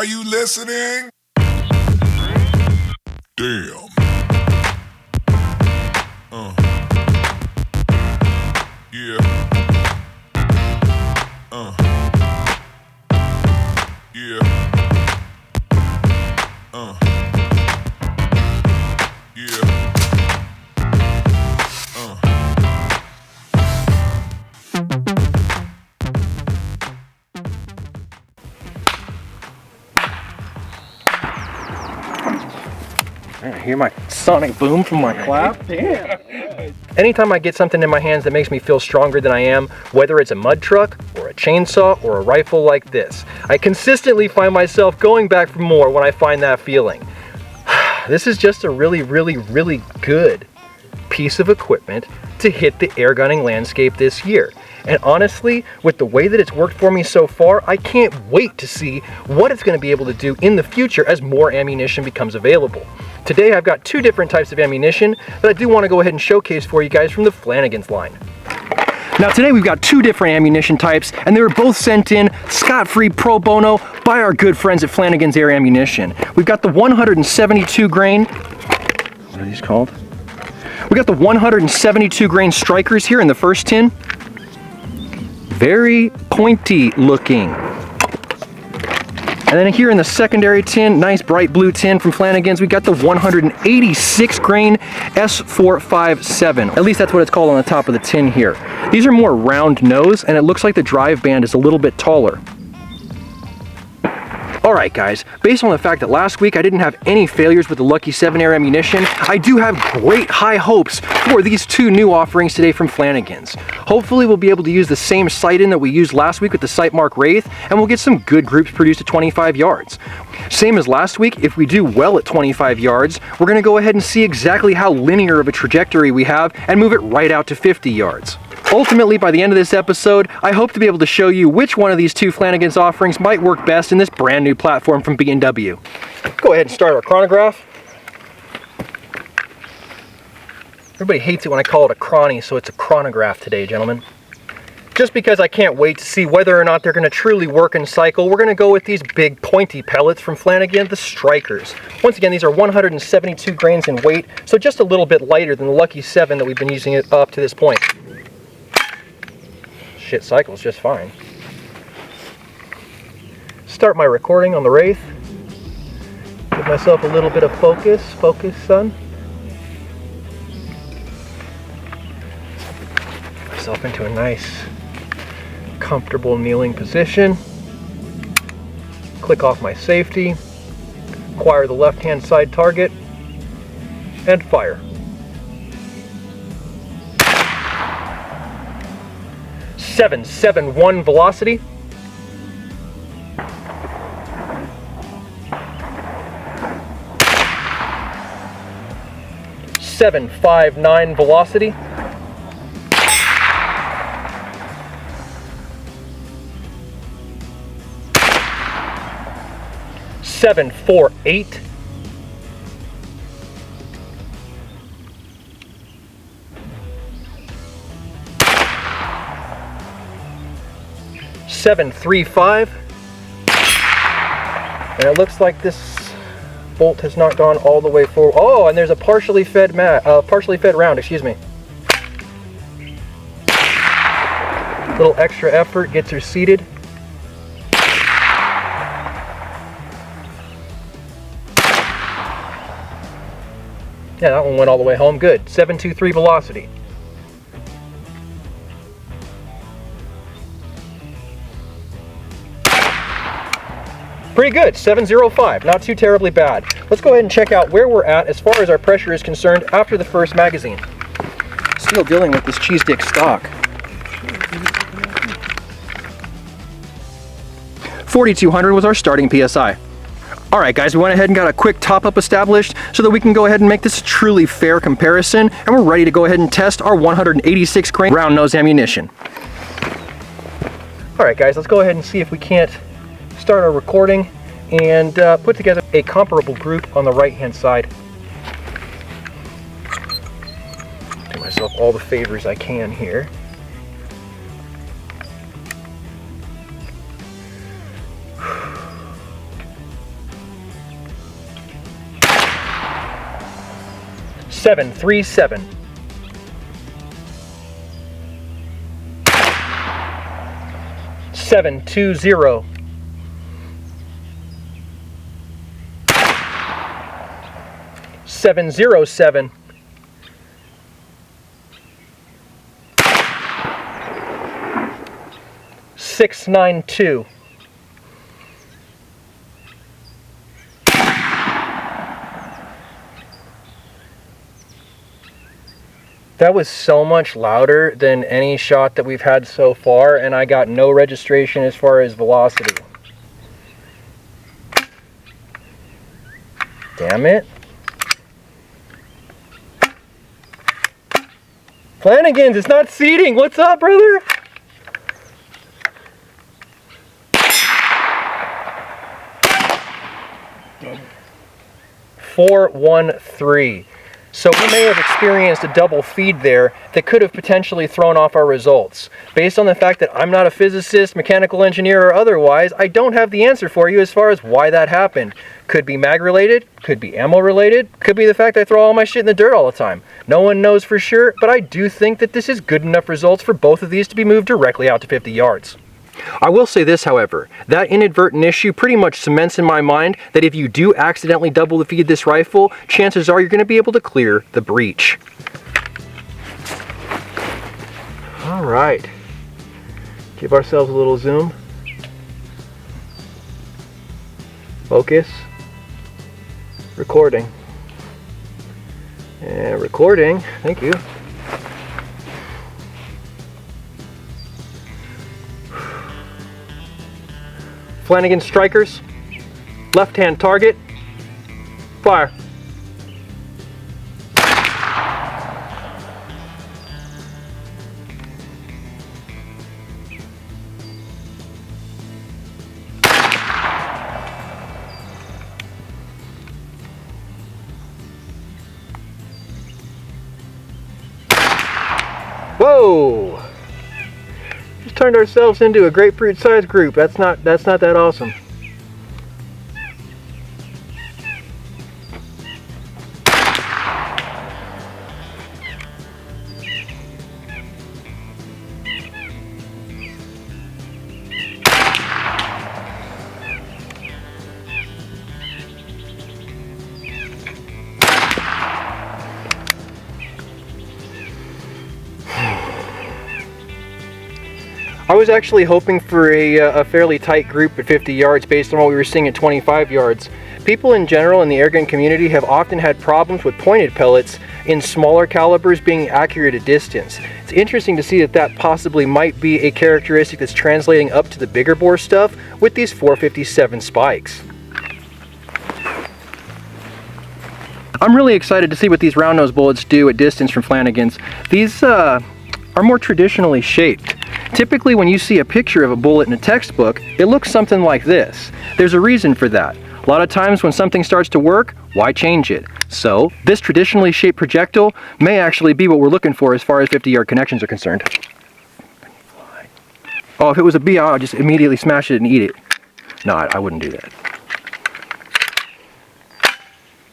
Are you listening? Damn. Yeah. Yeah. Yeah. I hear my sonic boom from my clap. Damn. Anytime I get something in my hands that makes me feel stronger than I am, whether it's a mud truck or a chainsaw or a rifle like this, I consistently find myself going back for more when I find that feeling. This is just a really good piece of equipment to hit the air gunning landscape this year. And honestly, with the way that it's worked for me so far, I can't wait to see what it's going to be able to do in the future as more ammunition becomes available. Today I've got two different types of ammunition that I do want to go ahead and showcase for you guys from the Flanigans line. Now today we've got two different ammunition types, and they were both sent in scot-free pro bono by our good friends at Flanigans Air Ammunition. We've got the 172 grain, what are these called? We got the 172 grain strikers here in the first tin. Very pointy looking. And then here in the secondary tin, nice bright blue tin from Flanigans, we got the 186 grain S457. At least that's what it's called on the top of the tin here. These are more round nose, and it looks like the drive band is a little bit taller. Alright guys, based on the fact that last week I didn't have any failures with the Lucky 7 air ammunition, I do have great high hopes for these two new offerings today from Flanigans. Hopefully we'll be able to use the same sight-in that we used last week with the Sightmark Wraith, and we'll get some good groups produced at 25 yards. Same as last week, if we do well at 25 yards, we're going to go ahead and see exactly how linear of a trajectory we have and move it right out to 50 yards. Ultimately, by the end of this episode, I hope to be able to show you which one of these two Flanigans offerings might work best in this brand new platform from B&W. Go ahead and start our chronograph. Everybody hates it when I call it a chrony, so it's a chronograph today, gentlemen. Just because I can't wait to see whether or not they're going to truly work and cycle, we're going to go with these big pointy pellets from Flanigan, the Strikers. Once again, these are 172 grains in weight, so just a little bit lighter than the Lucky 7 that we've been using it up to this point. Shit cycles just fine. Start my recording on the Wraith. Give myself a little bit of focus. Focus, son. Get myself into a nice, comfortable kneeling position. Click off my safety. Acquire the left-hand side target. And fire. 771 velocity. .759 velocity. .748. .735, and it looks like this bolt has not gone all the way forward. Oh, and there's a partially fed round. Excuse me. Little extra effort gets her seated. Yeah, that one went all the way home. Good. 723 velocity. Pretty good, 705, not too terribly bad. Let's go ahead and check out where we're at as far as our pressure is concerned after the first magazine. Still dealing with this cheese stick stock. 4,200 was our starting PSI. Alright guys, we went ahead and got a quick top-up established so that we can go ahead and make this a truly fair comparison, and we're ready to go ahead and test our 186 grain round nose ammunition. Alright guys, let's go ahead and see if we can't start our recording and put together a comparable group on the right hand side. Do myself all the favors I can here. 737. 720. 707. 692. 'That was so much louder than any shot that we've had so far, and I got no registration as far as velocity. Damn it. Flanigans, it's not seating. What's up, brother? Double. 413. So we may have experienced a double feed there that could have potentially thrown off our results. Based on the fact that I'm not a physicist, mechanical engineer, or otherwise, I don't have the answer for you as far as why that happened. Could be mag related, could be ammo related, could be the fact I throw all my shit in the dirt all the time. No one knows for sure, but I do think that this is good enough results for both of these to be moved directly out to 50 yards. I will say this, however, that inadvertent issue pretty much cements in my mind that if you do accidentally double the feed this rifle, chances are you're going to be able to clear the breach. All right, give ourselves a little zoom. Focus. Recording. And recording, thank you. Flanagan strikers, left-hand target, fire. Whoa! Just turned ourselves into a grapefruit size group. That's not that awesome. I was actually hoping for a fairly tight group at 50 yards based on what we were seeing at 25 yards. People in general in the airgun community have often had problems with pointed pellets in smaller calibers being accurate at distance. It's interesting to see that that possibly might be a characteristic that's translating up to the bigger bore stuff with these 457 spikes. I'm really excited to see what these round nose bullets do at distance from Flanigans. These are more traditionally shaped. Typically when you see a picture of a bullet in a textbook, it looks something like this. There's a reason for that. A lot of times when something starts to work, why change it? So this traditionally shaped projectile may actually be what we're looking for as far as 50-yard connections are concerned. Oh, if it was a BI, I'd just immediately smash it and eat it. No, I wouldn't do that.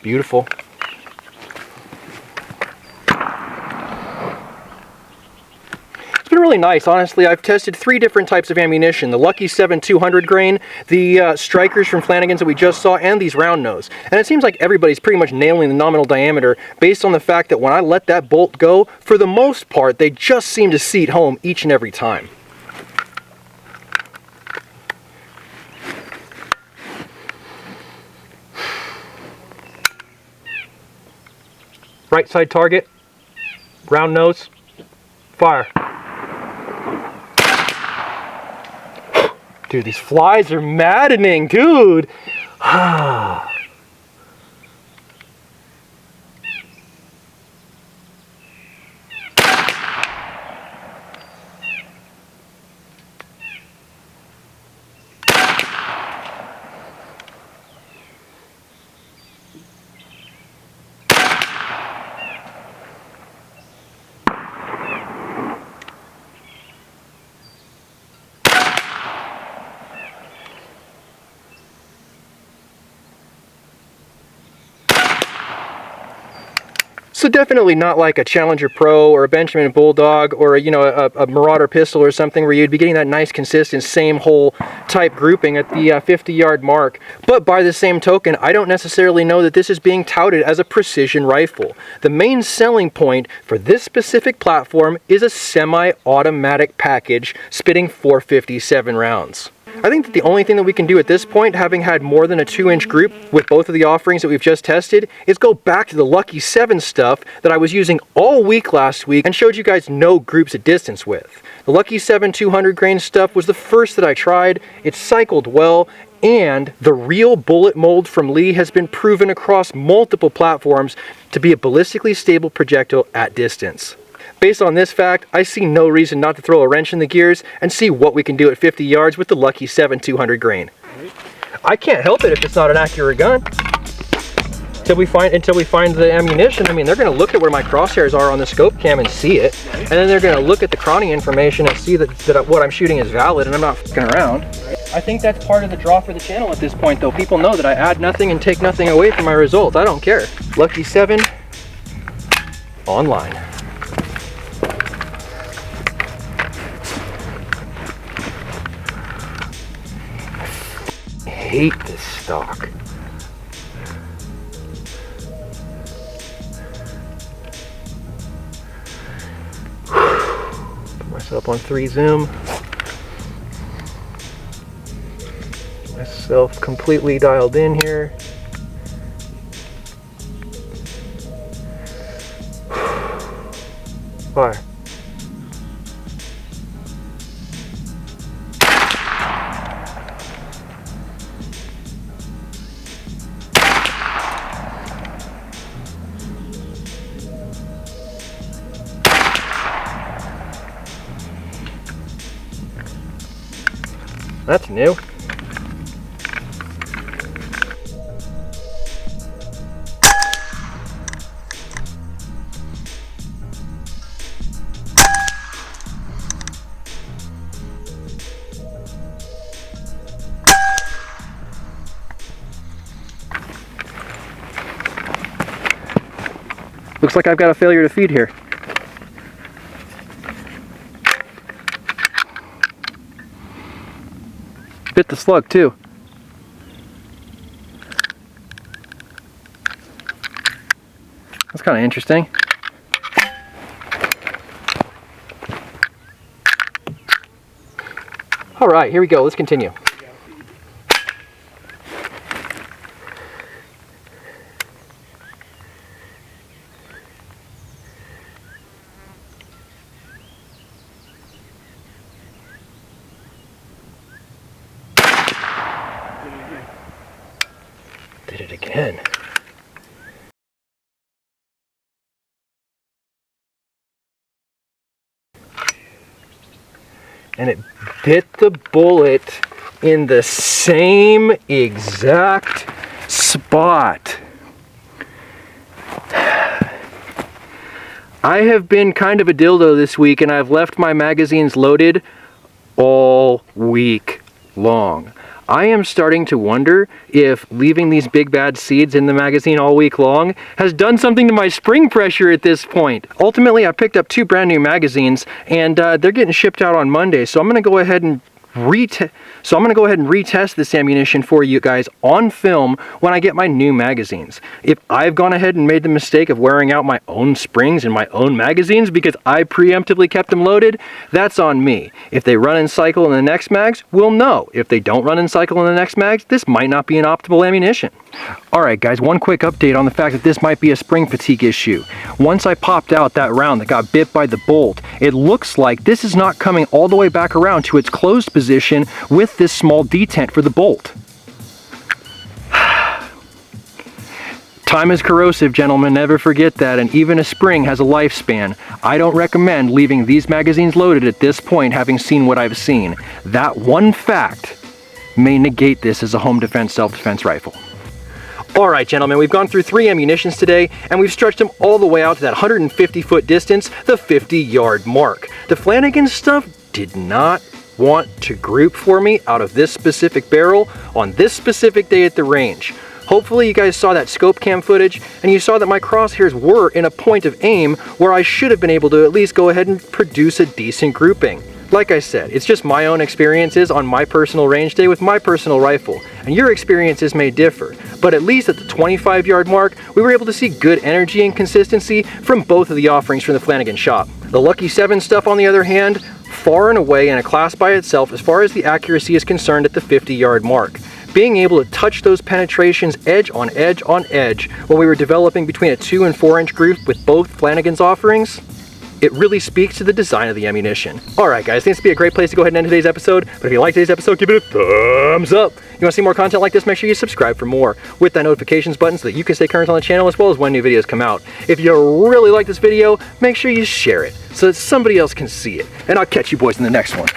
Beautiful. It's been really nice, honestly. I've tested 3 different types of ammunition: the Lucky 7 200 grain, the strikers from Flanigans that we just saw, and these round nose. And it seems like everybody's pretty much nailing the nominal diameter based on the fact that when I let that bolt go, for the most part, they just seem to seat home each and every time. Right side target, round nose, fire. Dude, these flies are maddening, dude. So definitely not like a Challenger Pro or a Benjamin Bulldog or a Marauder pistol or something where you'd be getting that nice consistent same hole type grouping at the 50-yard mark. But by the same token, I don't necessarily know that this is being touted as a precision rifle. The main selling point for this specific platform is a semi-automatic package spitting 457 rounds. I think that the only thing that we can do at this point, having had more than a 2-inch group with both of the offerings that we've just tested, is go back to the Lucky 7 stuff that I was using all week last week and showed you guys no groups at distance with. The Lucky 7 200 grain stuff was the first that I tried. It cycled well, and the real bullet mold from Lee has been proven across multiple platforms to be a ballistically stable projectile at distance. Based on this fact, I see no reason not to throw a wrench in the gears and see what we can do at 50 yards with the Lucky 7 200 grain. I can't help it if it's not an accurate gun. Until we find the ammunition. I mean, they're going to look at where my crosshairs are on the scope cam and see it, and then they're going to look at the Cronny information and see that what I'm shooting is valid and I'm not fucking around. I think that's part of the draw for the channel at this point, though. People know that I add nothing and take nothing away from my results. I don't care. Lucky 7 online. I hate this stock. Put myself on 3 zoom. Get myself completely dialed in here. Fire. That's new. Looks like I've got a failure to feed here. Bit the slug too. That's kind of interesting. All right, here we go. Let's continue. Did it again. And it bit the bullet in the same exact spot. I have been kind of a dildo this week, and I've left my magazines loaded all week long. I am starting to wonder if leaving these big bad seeds in the magazine all week long has done something to my spring pressure at this point. Ultimately, I picked up 2 brand new magazines, and they're getting shipped out on Monday, so I'm going to go ahead and retest this ammunition for you guys on film when I get my new magazines. If I've gone ahead and made the mistake of wearing out my own springs in my own magazines because I preemptively kept them loaded, that's on me. If they run and cycle in the next mags, we'll know. If they don't run and cycle in the next mags, this might not be an optimal ammunition. Alright guys, one quick update on the fact that this might be a spring fatigue issue. Once I popped out that round that got bit by the bolt, it looks like this is not coming all the way back around to its closed position with this small detent for the bolt. Time is corrosive, gentlemen, never forget that, and even a spring has a lifespan. I don't recommend leaving these magazines loaded at this point, having seen what I've seen. That one fact may negate this as a home defense, self-defense rifle. Alright gentlemen, we've gone through 3 ammunitions today, and we've stretched them all the way out to that 150-foot distance, the 50-yard mark. The Flanigan stuff did not want to group for me out of this specific barrel on this specific day at the range. Hopefully you guys saw that scope cam footage and you saw that my crosshairs were in a point of aim where I should have been able to at least go ahead and produce a decent grouping. Like I said, it's just my own experiences on my personal range day with my personal rifle, and your experiences may differ, but at least at the 25-yard mark, we were able to see good energy and consistency from both of the offerings from the Flanigan shop. The Lucky 7 stuff, on the other hand, far and away in a class by itself as far as the accuracy is concerned at the 50-yard mark. Being able to touch those penetrations edge on edge on edge while we were developing between a 2 and 4 inch group with both Flanigan's offerings, it really speaks to the design of the ammunition. Alright guys, I think this would be a great place to go ahead and end today's episode, but if you like today's episode, give it a thumbs up. You want to see more content like this, make sure you subscribe for more with that notifications button so that you can stay current on the channel as well as when new videos come out. If you really like this video, make sure you share it so that somebody else can see it. And I'll catch you boys in the next one.